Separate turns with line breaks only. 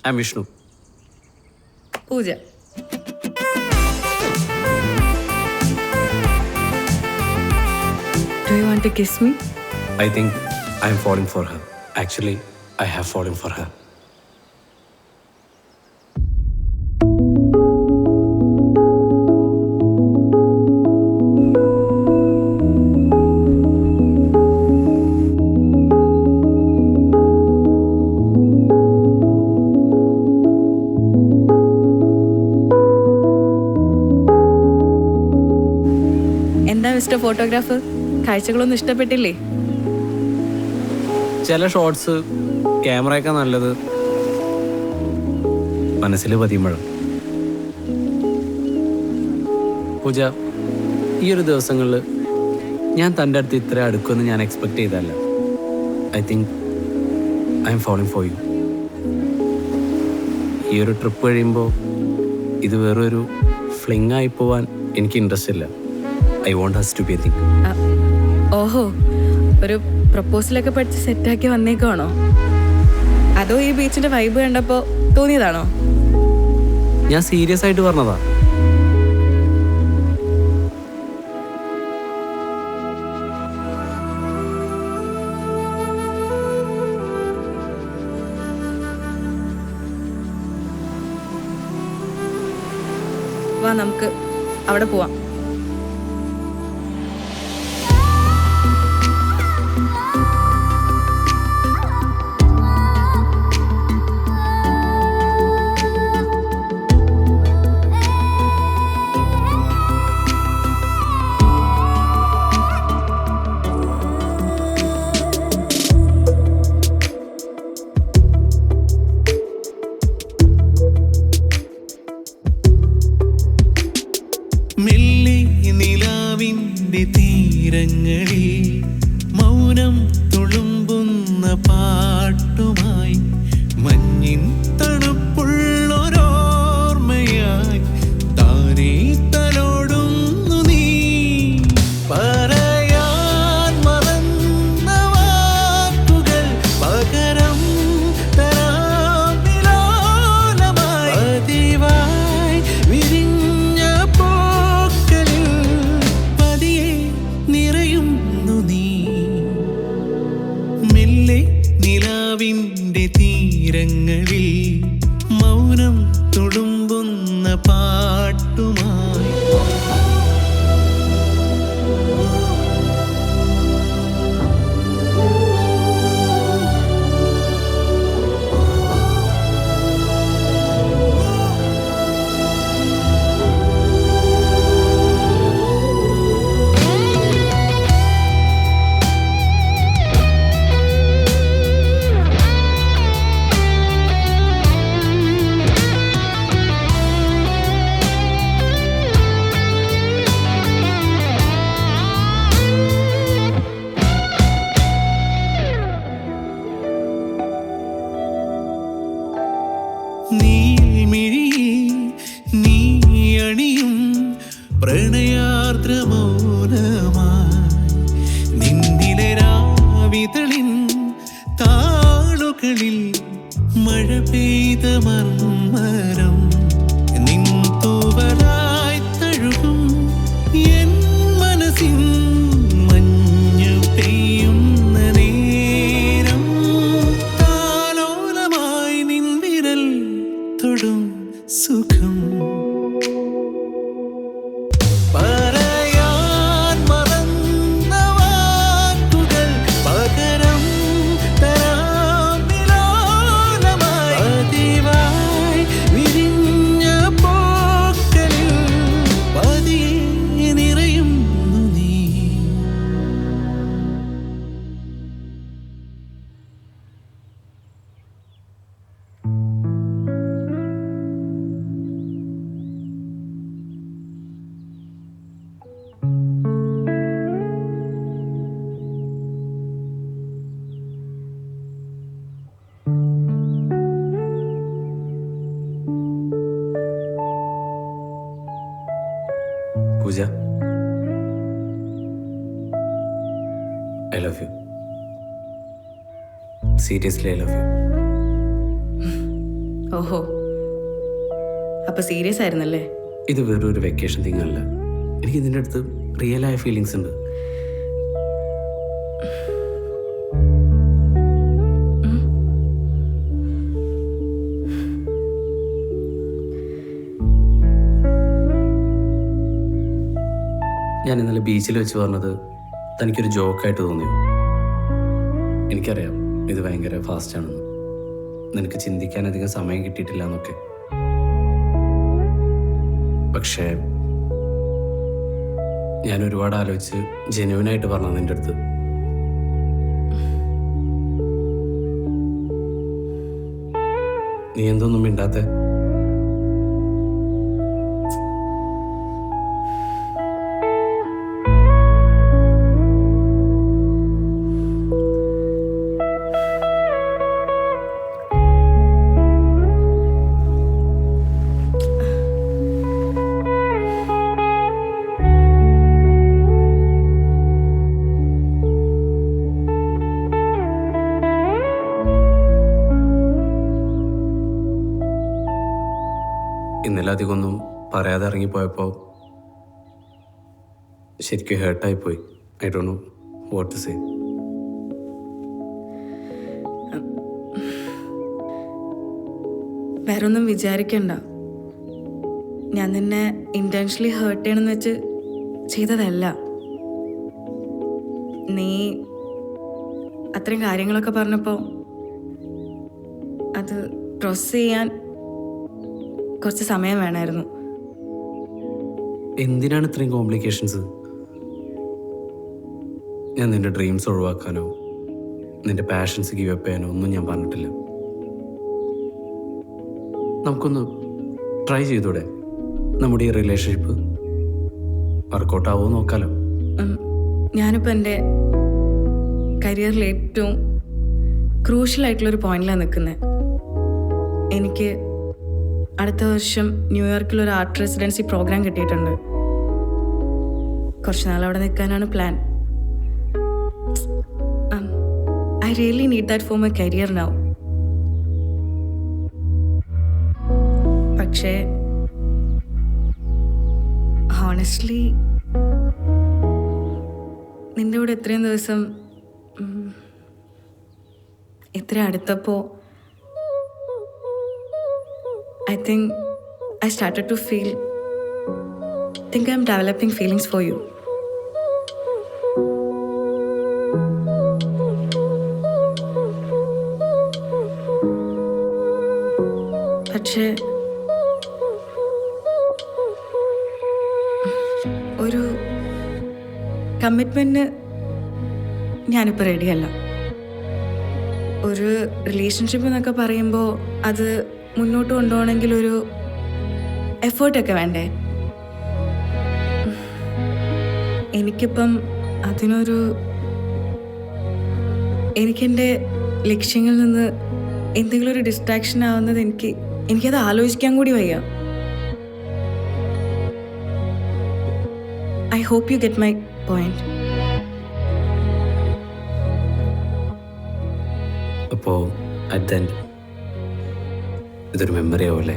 I am Vishnu.
Pooja. Do you want to kiss me?
I think I am falling for her. Actually, I have fallen for her.
എന്താ mister photographer, കാഴ്ചകളൊന്നും ഇഷ്ടപ്പെട്ടില്ലേ?
ചില shots ക്യാമറയൊക്കെ നല്ലത് മനസ്സിൽ പതിയുമ്പോഴാണ്. പൂജ, ഈ ഒരു ദിവസങ്ങളിൽ ഞാൻ തൻ്റെ അടുത്ത് ഇത്ര അടുക്കുമെന്ന് ഞാൻ എക്സ്പെക്ട് ചെയ്തല്ല. I think I'm following for you. ഈ ഒരു ട്രിപ്പ് കഴിയുമ്പോൾ ഇത് വേറൊരു ഫ്ലിങ് ആയി പോവാൻ എനിക്ക് ഇൻട്രസ്റ്റ് ഇല്ല. I want us to be a thing.
ഓഹോ, ഒരു പ്രപ്പോസലൊക്കെ പഠിച്ച് സെറ്റാക്കി വന്നേക്കാണോ? അതോ ഈ ബീച്ചിന്റെ വൈബ് കണ്ടപ്പോൾ തോന്നിയതാണോ?
ഞാൻ സീരിയസ് ആയിട്ട് പറഞ്ഞതാ.
വാ, നമുക്ക് അവിടെ പോവാം.
മെല്ലെ നിലാവിൻ്റെ തീരങ്ങളിൽ മൗനം തുളുമ്പുന്ന പാട്ടുമായി മഞ്ഞിൻ തണുപ്പുള്ളൊരോർമ്മയായി താനേ തലോടുന്നു നീ. പറയാൻ മറന്ന വാക്കുകൾ പകരം തരാം വിലോലമായി. പതിവായി വിരിഞ്ഞ പൂക്കളിൽ പതിയെ നിറയുന്നു നീ. മെല്ലെ നിലാവിൻ്റെ തീരങ്ങളിൽ മൗനം തുളുമ്പുന്ന പാട്ടുമായി. നീൽമിഴിയിൽ നീ അണിയും പ്രണയാർദ്രമൗനമായി നിന്നിലെ രാവിതളിൻ താളുകളിൽ മഴ പെയ്ത മർമ്മരം നിൻ തൂവലായി തഴുകും എൻ മനസ്സിൻ മഞ്ഞു പെയ്യുന്ന നേരം താലോലമായി നിൻ വിരൽ തൊടും സുഖം. പറയാൻ മറന്ന വാക്കുകൾ പകരം തരാം വിലോലമായി. പതിവായി വിരിഞ്ഞ പൂക്കളിൽ പതിയെ നിറയുന്നു നീ.
പൂജ, I love you. Seriously, I love you.
ഓഹോ, അപ്പൊ സീരിയസ് ആയിരുന്നല്ലേ?
ഇത് വെറൊരു വെക്കേഷൻ തിങ് അല്ല. എനിക്ക് ഇതിൻ്റെ അടുത്ത് റിയലായ ഫീലിങ്സ് ഉണ്ട്. ഞാൻ ഇന്നലെ ബീച്ചിൽ വെച്ച് പറഞ്ഞത് തനിക്കൊരു ജോക്കായിട്ട് തോന്നിയോ? എനിക്കറിയാം ഇത് ഭയങ്കര ഫാസ്റ്റാണെന്ന്, നിനക്ക് ചിന്തിക്കാൻ അധികം സമയം കിട്ടിയിട്ടില്ല എന്നൊക്കെ. പക്ഷേ ഞാൻ ഒരുപാട് ആലോചിച്ച് ജെന്യൂനായിട്ട് പറഞ്ഞു നിൻ്റെ അടുത്ത്. നീ എന്തൊന്നും മിണ്ടാത്തെ? ഇന്നലെ അധികമൊന്നും പറയാതെ ഇറങ്ങിപ്പോയപ്പോൾ ശരിക്കും ഹേർട്ടായിപ്പോയി. I don't know what to say.
വേറൊന്നും വിചാരിക്കണ്ട. ഞാൻ നിന്നെ ഇൻറ്റൻഷനലി ഹേർട്ട് ചെയ്യണമെന്ന് വെച്ച് ചെയ്തതല്ല. നീ അത്രയും കാര്യങ്ങളൊക്കെ പറഞ്ഞപ്പോൾ അത് പ്രോസസ് ചെയ്യാൻ കുറച്ച് സമയം വേണമായിരുന്നു.
എന്തിനാണ് ഇത്രയും കോംപ്ലിക്കേഷൻസ്? ഞാൻ നിൻ്റെ ഡ്രീംസ് ഒഴിവാക്കാനോ നിൻ്റെ പാഷൻസ് ഗീവ് അപ്പ് ചെയ്യാനോ ഒന്നും ഞാൻ പറഞ്ഞിട്ടില്ല. നമുക്കൊന്ന് ട്രൈ ചെയ്തൂടെ? നമ്മുടെ ഈ റിലേഷൻഷിപ്പ് വർക്കൗട്ട് ആവുമോ നോക്കാലോ.
ഞാനിപ്പോൾ എൻ്റെ കരിയറിൽ ഏറ്റവും ക്രൂഷ്യലായിട്ടുള്ളൊരു പോയിന്റിലാണ് നിൽക്കുന്നത്. എനിക്ക് അടുത്ത വർഷം ന്യൂയോർക്കിൽ ഒരു ആർട്ട് റെസിഡൻസി പ്രോഗ്രാം കിട്ടിയിട്ടുണ്ട്. കുറച്ച് നാൾ അവിടെ നിൽക്കാനാണ് plan. I really need that for my career now. പക്ഷേ ഹോണസ്റ്റ്ലി നിൻ്റെ കൂടെ ഇത്രയും ദിവസം ഇത്ര അടുത്തപ്പോൾ I think I started to think I'm developing feelings for you. പക്ഷേ ഒരു കമ്മിറ്റ്മെൻറ്റിന് ഞാനിപ്പോൾ റെഡിയല്ല. ഒരു റിലേഷൻഷിപ്പ് എന്നൊക്കെ പറയുമ്പോൾ അത് മുന്നോട്ട് കൊണ്ടുപോകണമെങ്കിൽ ഒരു എഫേർട്ടൊക്കെ വേണ്ടേ? എനിക്കിപ്പം എനിക്കെൻ്റെ ലക്ഷ്യങ്ങളിൽ നിന്ന് എന്തെങ്കിലും ഒരു ഡിസ്ട്രാക്ഷൻ ആവുന്നത് എനിക്കത് ആലോചിക്കാൻ കൂടി വയ്യ. I hope you get my point.
അപ്പോൾ അറ്റ് ദ എൻഡ് ഇതൊരു മെമ്മറി ആവുമല്ലേ?